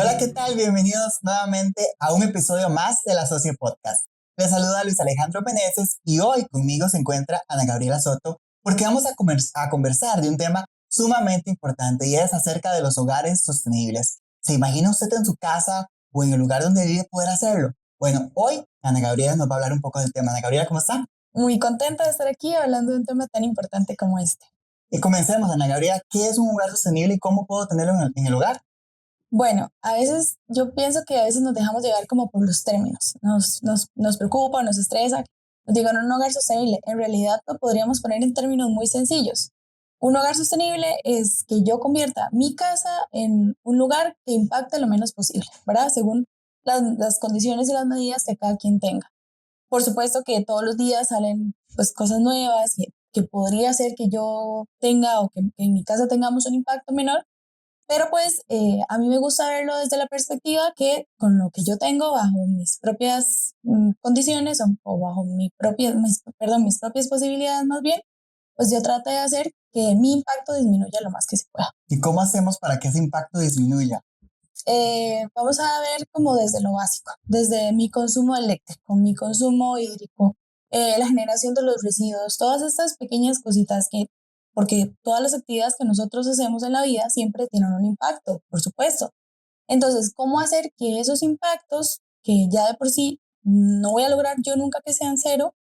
Hola, ¿qué tal? Bienvenidos nuevamente a un episodio más de la Socie Podcast. Les saluda Luis Alejandro Meneses y hoy conmigo se encuentra Ana Gabriela Soto porque vamos a conversar de un tema sumamente importante y es acerca de los hogares sostenibles. ¿Se imagina usted en su casa o en el lugar donde vive poder hacerlo? Bueno, hoy Ana Gabriela nos va a hablar un poco del tema. Ana Gabriela, ¿cómo está? Muy contenta de estar aquí hablando de un tema tan importante como este. Y comencemos, Ana Gabriela. ¿Qué es un hogar sostenible y cómo puedo tenerlo en el hogar? Bueno, a veces yo pienso que a veces nos dejamos llevar como por los términos. Nos preocupa, nos estresa. Nos digan un hogar sostenible. En realidad lo podríamos poner en términos muy sencillos. Un hogar sostenible es que yo convierta mi casa en un lugar que impacte lo menos posible, ¿verdad? Según las condiciones y las medidas que cada quien tenga. Por supuesto que todos los días salen pues cosas nuevas que podría ser que yo tenga o que en mi casa tengamos un impacto menor, pero pues a mí me gusta verlo desde la perspectiva que con lo que yo tengo bajo mis propias condiciones o bajo mis propias posibilidades más bien, pues yo trato de hacer que mi impacto disminuya lo más que se pueda. ¿Y cómo hacemos para que ese impacto disminuya? Vamos a ver como desde lo básico, desde mi consumo eléctrico, mi consumo hídrico, la generación de los residuos, todas estas pequeñas cositas porque todas las actividades que nosotros hacemos en la vida siempre tienen un impacto, por supuesto. Entonces, ¿cómo hacer que esos impactos, que ya de por sí no voy a lograr yo nunca que sean cero,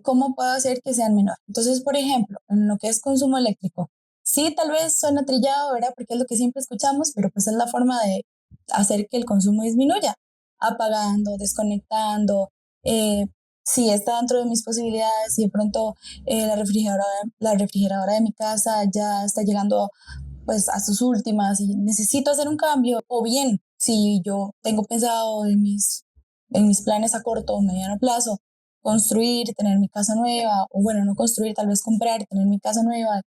cómo puedo hacer que sean menor? Entonces, por ejemplo, en lo que es consumo eléctrico, sí, tal vez suena trillado, ¿verdad? Porque es lo que siempre escuchamos, pero pues es la forma de hacer que el consumo disminuya, apagando, desconectando, eh, si está dentro de mis posibilidades, si de pronto la refrigeradora de mi casa ya está llegando pues a sus últimas y necesito hacer un cambio, o bien si yo tengo pensado en mis planes a corto o mediano plazo, construir, tener mi casa nueva, o bueno, no construir, tal vez comprar, tener mi casa nueva,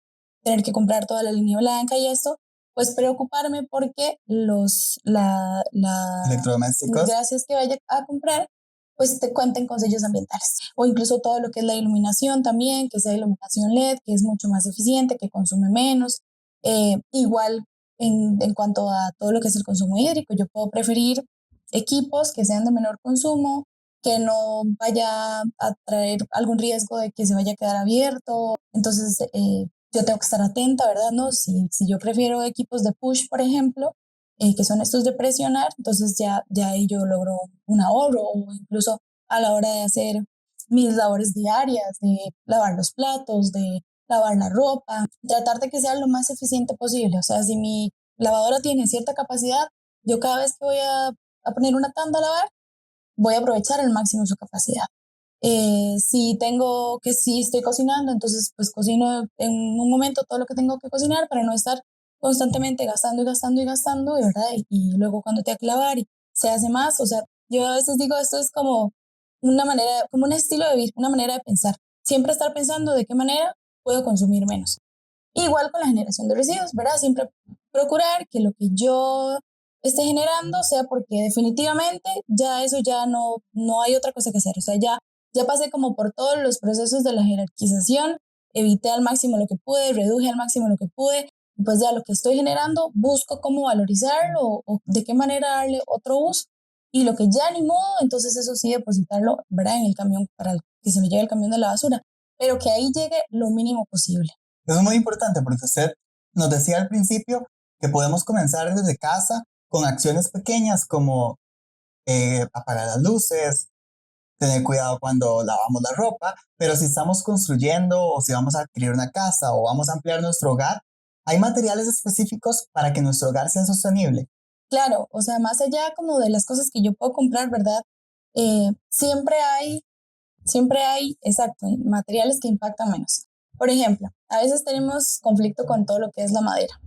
tener que comprar toda la línea blanca y esto, pues preocuparme porque Electrodomésticos. gracias que vaya a comprar, pues te cuenten con sellos ambientales. O incluso todo lo que es la iluminación también, que sea iluminación LED, que es mucho más eficiente, que consume menos. Igual en cuanto a todo lo que es el consumo hídrico, yo puedo preferir equipos que sean de menor consumo, que no vaya a traer algún riesgo de que se vaya a quedar abierto. Entonces, yo tengo que estar atenta, ¿verdad? ¿No? Si yo prefiero equipos de push, por ejemplo, que son estos de presionar, entonces ya ahí yo logro un ahorro, o incluso a la hora de hacer mis labores diarias, de lavar los platos, de lavar la ropa, tratar de que sea lo más eficiente posible. O sea, si mi lavadora tiene cierta capacidad, yo cada vez que voy a poner una tanda a lavar, voy a aprovechar al máximo su capacidad. Si estoy cocinando, entonces pues cocino en un momento todo lo que tengo que cocinar para no estar constantemente gastando y gastando y gastando, ¿verdad? Y luego cuando te hay que lavar y se hace más, o sea, yo a veces digo, esto es como una manera, como un estilo de vida, una manera de pensar. Siempre estar pensando de qué manera puedo consumir menos. Igual con la generación de residuos, ¿verdad? Siempre procurar que lo que yo esté generando sea porque definitivamente ya eso ya no hay otra cosa que hacer. O sea, ya pasé como por todos los procesos de la jerarquización, evité al máximo lo que pude, reduje al máximo lo que pude, y pues ya lo que estoy generando busco cómo valorizarlo o de qué manera darle otro uso. Y lo que ya ni modo, entonces eso sí, depositarlo, ¿verdad? En el camión para que se lo lleve el camión de la basura, pero que ahí llegue lo mínimo posible. Eso es muy importante porque usted nos decía al principio que podemos comenzar desde casa con acciones pequeñas como apagar las luces, tener cuidado cuando lavamos la ropa, pero si estamos construyendo o si vamos a adquirir una casa o vamos a ampliar nuestro hogar, hay materiales específicos para que nuestro hogar sea sostenible. Claro, o sea, más allá como de las cosas que yo puedo comprar, ¿verdad? Siempre hay, exacto, materiales que impactan menos. Por ejemplo, a veces tenemos conflicto con todo lo que es la madera,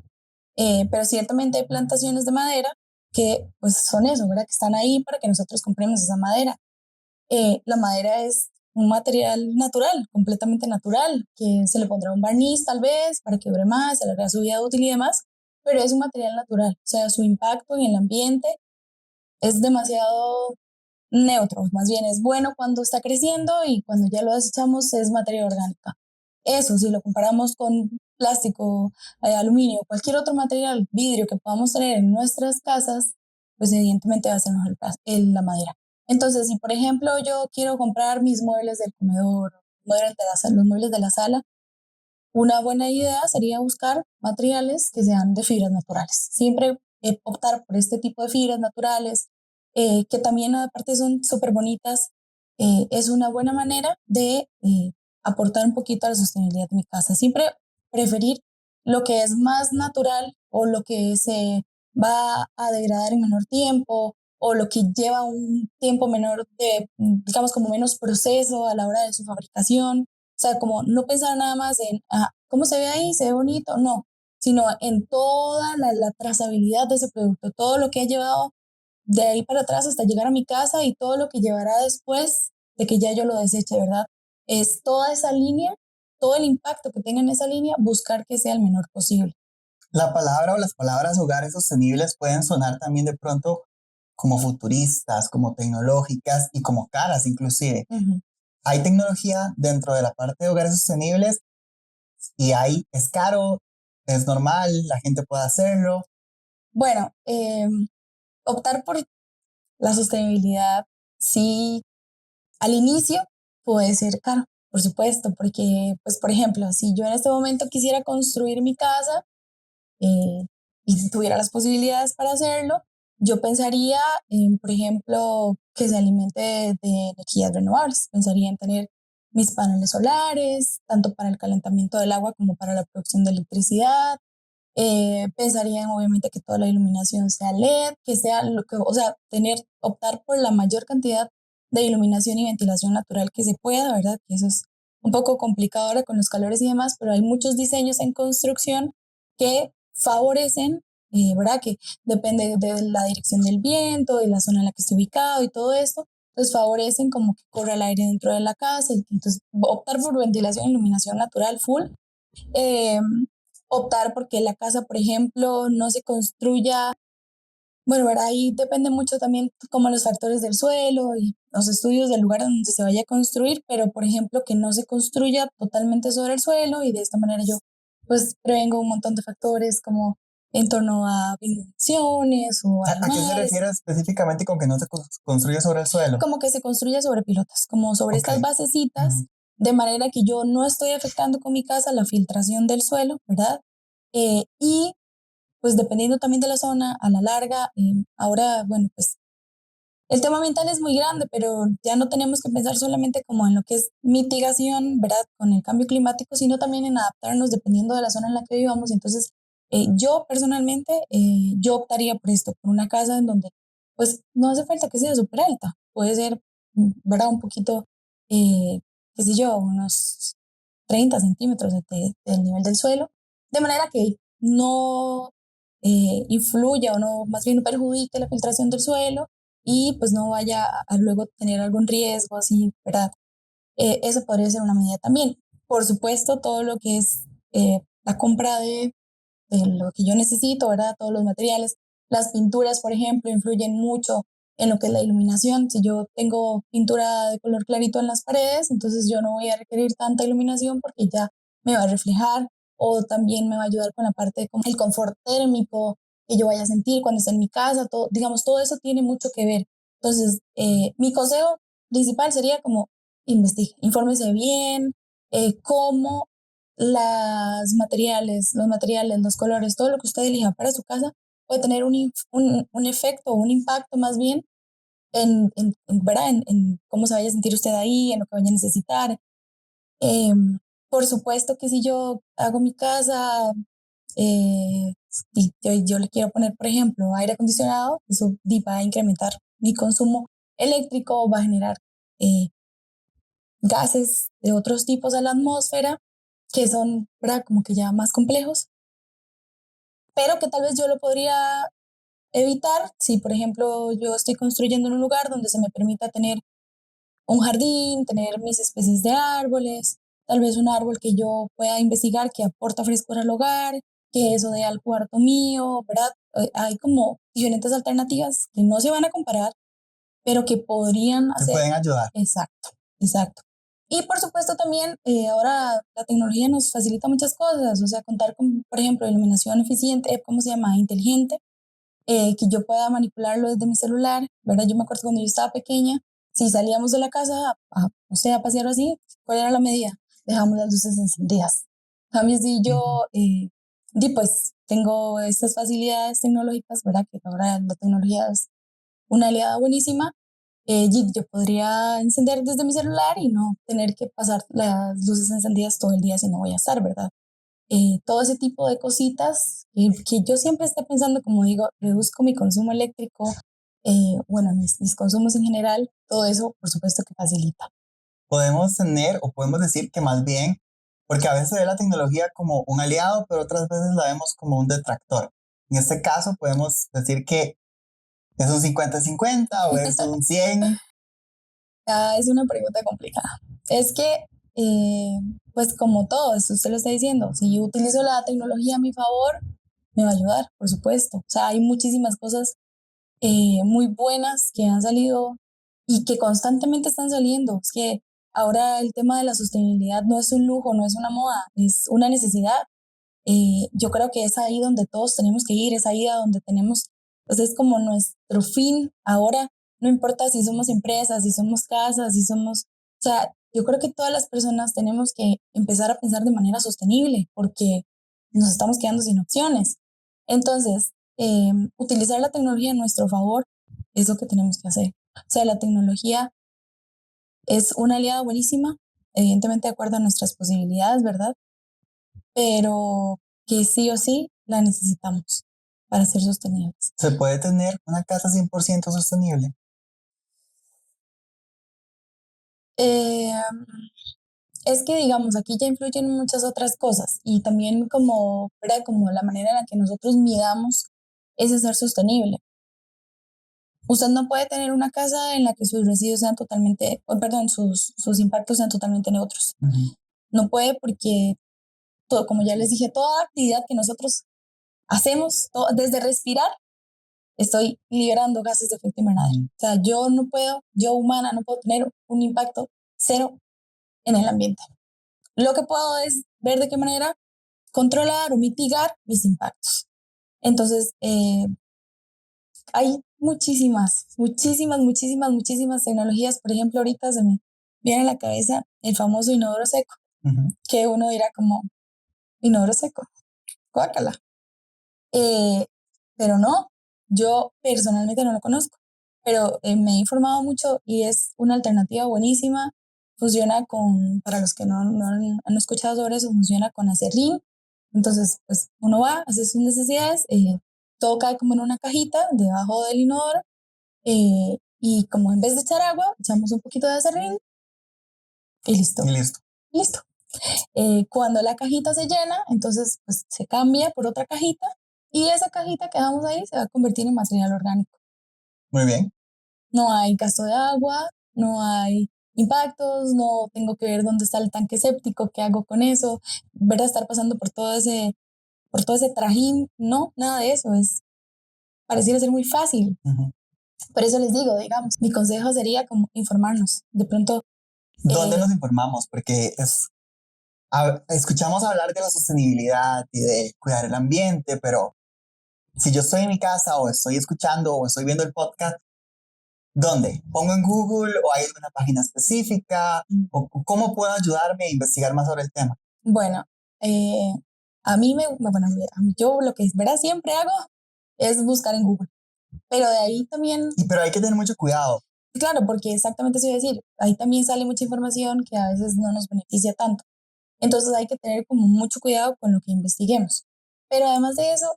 pero ciertamente hay plantaciones de madera que pues son eso, ¿verdad? Que están ahí para que nosotros compremos esa madera. La madera es un material natural, completamente natural, que se le pondrá un barniz tal vez para que dure más, se le hará su vida útil y demás, pero es un material natural, o sea, su impacto en el ambiente es demasiado neutro, más bien es bueno cuando está creciendo y cuando ya lo desechamos es materia orgánica. Eso, si lo comparamos con plástico, aluminio, cualquier otro material, vidrio que podamos tener en nuestras casas, pues evidentemente va a ser mejor la madera. Entonces, si por ejemplo yo quiero comprar mis muebles del comedor, los muebles de la sala, una buena idea sería buscar materiales que sean de fibras naturales. Siempre optar por este tipo de fibras naturales, que también aparte son súper bonitas, es una buena manera de aportar un poquito a la sostenibilidad de mi casa. Siempre preferir lo que es más natural o lo que se va a degradar en menor tiempo o lo que lleva un tiempo menor de, digamos, como menos proceso a la hora de su fabricación. O sea, como no pensar nada más en cómo se ve ahí, se ve bonito, no, sino en toda la trazabilidad de ese producto, todo lo que ha llevado de ahí para atrás hasta llegar a mi casa y todo lo que llevará después de que ya yo lo deseche, ¿verdad? Es toda esa línea, todo el impacto que tenga en esa línea, buscar que sea el menor posible. La palabra o las palabras hogares sostenibles pueden sonar también de pronto como futuristas, como tecnológicas y como caras inclusive. Uh-huh. Hay tecnología dentro de la parte de hogares sostenibles y es caro, es normal, la gente puede hacerlo. Bueno, optar por la sostenibilidad, sí, al inicio puede ser caro, por supuesto, porque, pues, por ejemplo, si yo en este momento quisiera construir mi casa y si tuviera las posibilidades para hacerlo, yo pensaría en, por ejemplo, que se alimente de energías renovables. Pensaría en tener mis paneles solares, tanto para el calentamiento del agua como para la producción de electricidad. Pensaría en, obviamente, que toda la iluminación sea LED, que sea lo que, o sea, optar por la mayor cantidad de iluminación y ventilación natural que se pueda, ¿verdad? Que eso es un poco complicado ahora con los calores y demás, pero hay muchos diseños en construcción que favorecen, ¿verdad? Que depende de la dirección del viento, de la zona en la que esté ubicado y todo esto. Entonces favorecen como que corra el aire dentro de la casa. Y entonces optar por ventilación e iluminación natural full. Eh, Optar porque la casa, por ejemplo, no se construya, bueno, ¿verdad? Ahí depende mucho también como los factores del suelo y los estudios del lugar donde se vaya a construir, pero por ejemplo que no se construya totalmente sobre el suelo y de esta manera yo pues prevengo un montón de factores como en torno a inundaciones o ¿A qué se animales, refiere específicamente con que no se construye sobre el suelo? como que se construya sobre pilotas, como sobre Ok. estas basecitas, de manera que yo no estoy afectando con mi casa la filtración del suelo, ¿verdad? Y pues dependiendo también de la zona, a la larga, ahora, bueno, pues el tema ambiental es muy grande, pero ya no tenemos que pensar solamente como en lo que es mitigación, ¿verdad? Con el cambio climático, sino también en adaptarnos dependiendo de la zona en la que vivamos. Entonces, yo personalmente, yo optaría por esto, por una casa en donde, pues, no hace falta que sea súper alta. Puede ser, ¿verdad? Un poquito, eh, qué sé yo, unos 30 centímetros del nivel del suelo, de manera que no influya o no, más bien perjudique la filtración del suelo y pues no vaya a luego tener algún riesgo así, ¿verdad? Eso podría ser una medida también. Por supuesto, todo lo que es la compra de lo que yo necesito, ¿verdad? Todos los materiales. Las pinturas, por ejemplo, influyen mucho en lo que es la iluminación. Si yo tengo pintura de color clarito en las paredes, entonces yo no voy a requerir tanta iluminación porque ya me va a reflejar o también me va a ayudar con la parte de el confort térmico que yo vaya a sentir cuando esté en mi casa, todo, digamos, todo eso tiene mucho que ver. Entonces, mi consejo principal sería como investigue, infórmese bien, cómo los materiales, los colores, todo lo que usted elija para su casa puede tener un efecto o un impacto más bien ¿verdad? En cómo se vaya a sentir usted ahí, en lo que vaya a necesitar. Eh, por supuesto que si yo hago mi casa y yo le quiero poner, por ejemplo, aire acondicionado, eso va a incrementar mi consumo eléctrico, va a generar gases de otros tipos a la atmósfera que son, ¿verdad? Como que ya más complejos, pero que tal vez yo lo podría evitar si, por ejemplo, yo estoy construyendo en un lugar donde se me permita tener un jardín, tener mis especies de árboles, tal vez un árbol que yo pueda investigar que aporta frescura al hogar, que eso dé al cuarto mío, ¿verdad? Hay como diferentes alternativas que no se van a comparar, pero que podrían Que hacer. pueden ayudar. Exacto, exacto. Y por supuesto también ahora la tecnología nos facilita muchas cosas, o sea, contar con, por ejemplo, iluminación eficiente, ¿cómo se llama? Inteligente, que yo pueda manipularlo desde mi celular, ¿verdad? Yo me acuerdo cuando yo estaba pequeña, si salíamos de la casa no sé, a pasear así, ¿cuál era la medida? Dejamos las luces encendidas. A mí si yo, pues tengo estas facilidades tecnológicas, ¿verdad? Que ahora la tecnología es una aliada buenísima. Yo podría encender desde mi celular y no tener que pasar las luces encendidas todo el día si no voy a estar, ¿verdad? Todo ese tipo de cositas que yo siempre esté pensando, como digo, reduzco mi consumo eléctrico, bueno, mis consumos en general, todo eso por supuesto que facilita. Podemos tener o podemos decir que más bien, porque a veces se ve la tecnología como un aliado, pero otras veces la vemos como un detractor. En este caso podemos decir que es un 50-50 o es un 100. Es una pregunta complicada. Es que, pues como todo, eso usted lo está diciendo, si yo utilizo la tecnología a mi favor, me va a ayudar, por supuesto. O sea, hay muchísimas cosas muy buenas que han salido y que constantemente están saliendo. Es que ahora el tema de la sostenibilidad no es un lujo, no es una moda, es una necesidad. Yo creo que es ahí donde todos tenemos que ir, es ahí a donde tenemos, pues es como nuestro fin ahora, no importa si somos empresas, si somos casas, si somos, o sea, yo creo que todas las personas tenemos que empezar a pensar de manera sostenible porque nos estamos quedando sin opciones. Entonces, utilizar la tecnología a nuestro favor es lo que tenemos que hacer. O sea, la tecnología es una aliada buenísima, evidentemente de acuerdo a nuestras posibilidades, ¿verdad? Pero que sí o sí la necesitamos para ser sostenibles. ¿Se puede tener una casa 100% sostenible? Eh, es que, digamos, aquí ya influyen muchas otras cosas y también como, ¿verdad? Como la manera en la que nosotros midamos ese ser sostenible. Usted no puede tener una casa en la que sus residuos sean totalmente, perdón, sus impactos sean totalmente neutros. No puede porque, todo, como ya les dije, toda actividad que nosotros hacemos, desde respirar, estoy liberando gases de efecto invernadero. O sea, yo no puedo, yo humana, no puedo tener un impacto cero en el ambiente. Lo que puedo es ver de qué manera controlar o mitigar mis impactos. Entonces, hay muchísimas tecnologías. Por ejemplo, ahorita se me viene a la cabeza el famoso inodoro seco, que uno dirá como, inodoro seco, guácala. Pero no, yo personalmente no lo conozco, pero me he informado mucho y es una alternativa buenísima. Funciona con, para los que no han escuchado sobre eso, funciona con acerrín. Entonces, pues uno va, hace sus necesidades, todo cae como en una cajita debajo del inodoro y como en vez de echar agua, echamos un poquito de acerrín y listo. Y listo. Listo. Cuando la cajita se llena, entonces pues se cambia por otra cajita y esa cajita que dejamos ahí se va a convertir en material orgánico. Muy bien. No hay gasto de agua, no hay impactos, no tengo que ver dónde está el tanque séptico, qué hago con eso, ver a estar pasando por todo ese trajín, no, nada de eso, pareciera ser muy fácil. Por eso les digo, digamos, mi consejo sería como informarnos. De pronto, ¿Dónde nos informamos? Porque escuchamos hablar de la sostenibilidad y de cuidar el ambiente, pero si yo estoy en mi casa o estoy escuchando o estoy viendo el podcast, ¿dónde? ¿Pongo en Google o hay alguna página específica? ¿O cómo puedo ayudarme a investigar más sobre el tema? Bueno, a mí bueno, yo lo que ¿verdad? Siempre hago es buscar en Google, pero de ahí también, Pero hay que tener mucho cuidado. claro, porque exactamente eso iba a decir, ahí también sale mucha información que a veces no nos beneficia tanto. Entonces hay que tener como mucho cuidado con lo que investiguemos. Pero además de eso,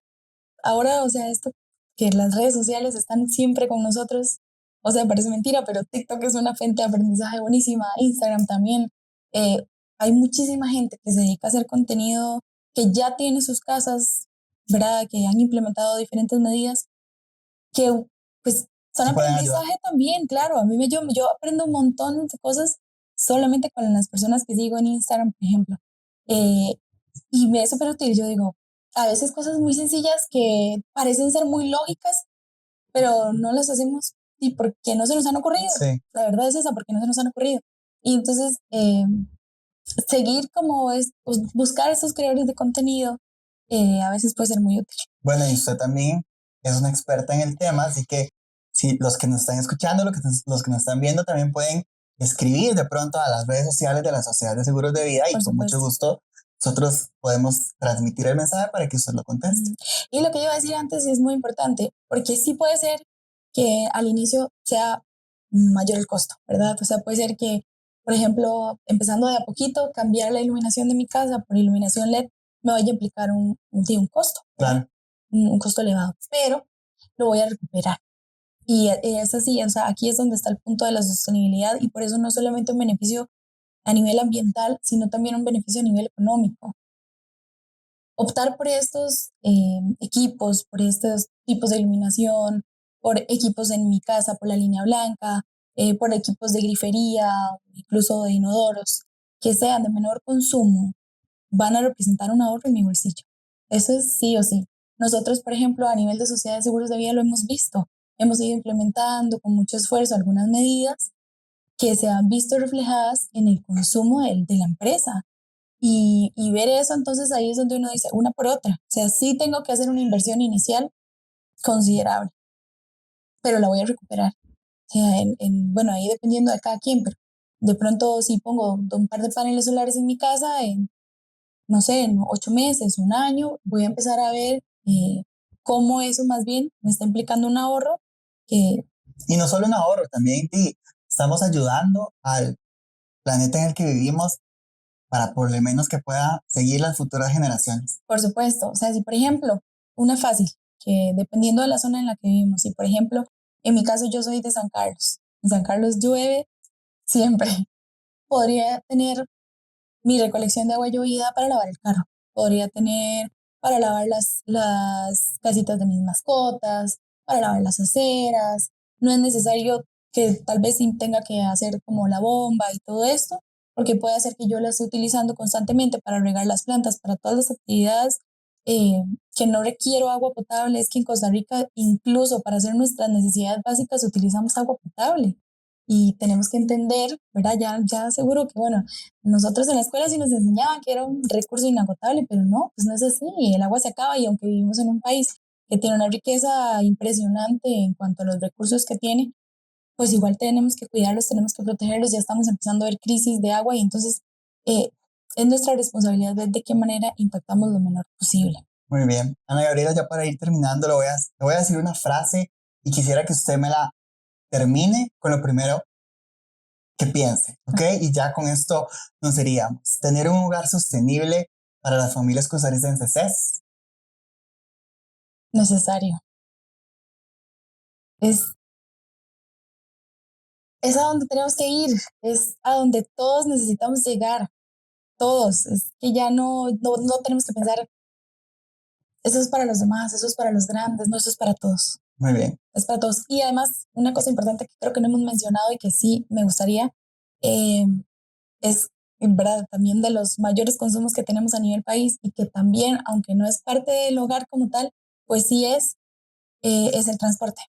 ahora, o sea, esto que las redes sociales están siempre con nosotros, o sea, parece mentira, pero TikTok es una fuente de aprendizaje buenísima, Instagram también. Eh, hay muchísima gente que se dedica a hacer contenido, que ya tiene sus casas, ¿verdad? Que han implementado diferentes medidas que, pues, son aprendizaje también, claro. A mí yo aprendo un montón de cosas solamente con las personas que sigo en Instagram, por ejemplo. Y me es súper útil. Yo digo, a veces cosas muy sencillas que parecen ser muy lógicas, pero no las hacemos y porque no se nos han ocurrido. Sí. La verdad es esa, porque no se nos han ocurrido. Y entonces, seguir como es, pues, buscar esos creadores de contenido a veces puede ser muy útil. Bueno, y usted también es una experta en el tema, así que si los que nos están escuchando, los que nos están viendo también pueden escribir de pronto a las redes sociales de la Sociedad de Seguros de Vida y Por con mucho supuesto. gusto nosotros podemos transmitir el mensaje para que usted lo conteste. Y lo que yo iba a decir antes es muy importante, porque sí puede ser que al inicio sea mayor el costo, ¿verdad? O sea, puede ser que, por ejemplo, empezando de a poquito, cambiar la iluminación de mi casa por iluminación LED me vaya a implicar un costo, Claro. un costo elevado, pero lo voy a recuperar. Y es así, o sea, aquí es donde está el punto de la sostenibilidad y por eso no solamente un beneficio a nivel ambiental, sino también un beneficio a nivel económico. Optar por estos equipos, por estos tipos de iluminación, por equipos en mi casa, por la línea blanca, por equipos de grifería, incluso de inodoros, que sean de menor consumo, van a representar un ahorro en mi bolsillo. Eso es sí o sí. Nosotros, por ejemplo, a nivel de Sociedad de Seguros de Vida lo hemos visto. Hemos ido implementando con mucho esfuerzo algunas medidas que se han visto reflejadas en el consumo de la empresa. Y ver eso, entonces ahí es donde uno dice, una por otra. O sea, sí tengo que hacer una inversión inicial considerable, pero la voy a recuperar. O sea, bueno, ahí dependiendo de cada quien, pero de pronto si pongo un par de paneles solares en mi casa, no sé, en 8 meses, un año, voy a empezar a ver cómo eso más bien me está implicando un ahorro que... Y no solo un ahorro, también estamos ayudando al planeta en el que vivimos para por lo menos que pueda seguir las futuras generaciones. Por supuesto, o sea, si por ejemplo, una fácil, que dependiendo de la zona en la que vivimos, si por ejemplo, en mi caso yo soy de San Carlos, en San Carlos llueve siempre, podría tener mi recolección de agua llovida para lavar el carro, podría tener para lavar las casitas de mis mascotas, para lavar las aceras, no es necesario que tal vez sí tenga que hacer como la bomba y todo esto, porque puede hacer que yo la esté utilizando constantemente para regar las plantas, para todas las actividades que no requiero agua potable. Es que en Costa Rica, incluso para hacer nuestras necesidades básicas, utilizamos agua potable. Y tenemos que entender, ¿verdad? Ya seguro que, bueno, nosotros en la escuela sí nos enseñaban que era un recurso inagotable, pero no, pues no es así. El agua se acaba y aunque vivimos en un país que tiene una riqueza impresionante en cuanto a los recursos que tiene, pues igual tenemos que cuidarlos, tenemos que protegerlos. Ya estamos empezando a ver crisis de agua y entonces es nuestra responsabilidad ver de qué manera impactamos lo menor posible. Muy bien. Ana Gabriela, ya para ir terminando, le voy a decir una frase y quisiera que usted me la termine con lo primero que piense, ¿ok? Y ya con esto nos iríamos. Tener un hogar sostenible para las familias costarricenses es Necesario. Es es a donde tenemos que ir, es a donde todos necesitamos llegar, todos. Es que ya no tenemos que pensar, eso es para los demás, eso es para los grandes, no, eso es para todos. muy bien. Es para todos. Y además, una cosa importante que creo que no hemos mencionado y que sí me gustaría, eh, es, en verdad, también de los mayores consumos que tenemos a nivel país y que también, aunque no es parte del hogar como tal, pues sí es el transporte,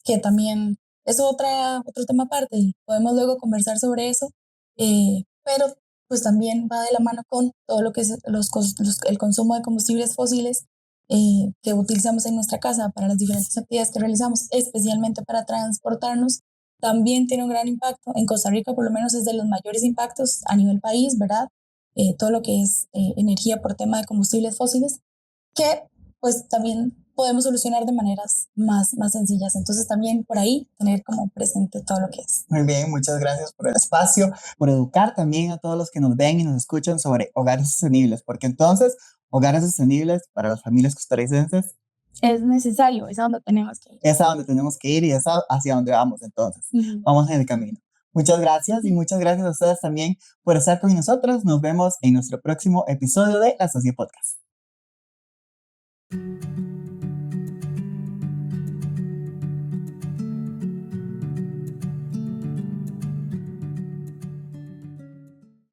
que también es otro tema aparte y podemos luego conversar sobre eso, pero pues también va de la mano con todo lo que es el consumo de combustibles fósiles que utilizamos en nuestra casa para las diferentes actividades que realizamos, especialmente para transportarnos, también tiene un gran impacto. En Costa Rica por lo menos es de los mayores impactos a nivel país, ¿verdad? Todo lo que es energía por tema de combustibles fósiles, que pues también podemos solucionar de maneras más sencillas. Entonces también por ahí tener como presente todo lo que es. Muy bien, muchas gracias por el espacio, por educar también a todos los que nos ven y nos escuchan sobre hogares sostenibles, porque entonces hogares sostenibles para las familias costarricenses Es necesario, es a donde tenemos que ir. es a donde tenemos que ir y es hacia donde vamos entonces. Vamos en el camino. Muchas gracias y muchas gracias a ustedes también por estar con nosotros. Nos vemos en nuestro próximo episodio de La Socie Podcast.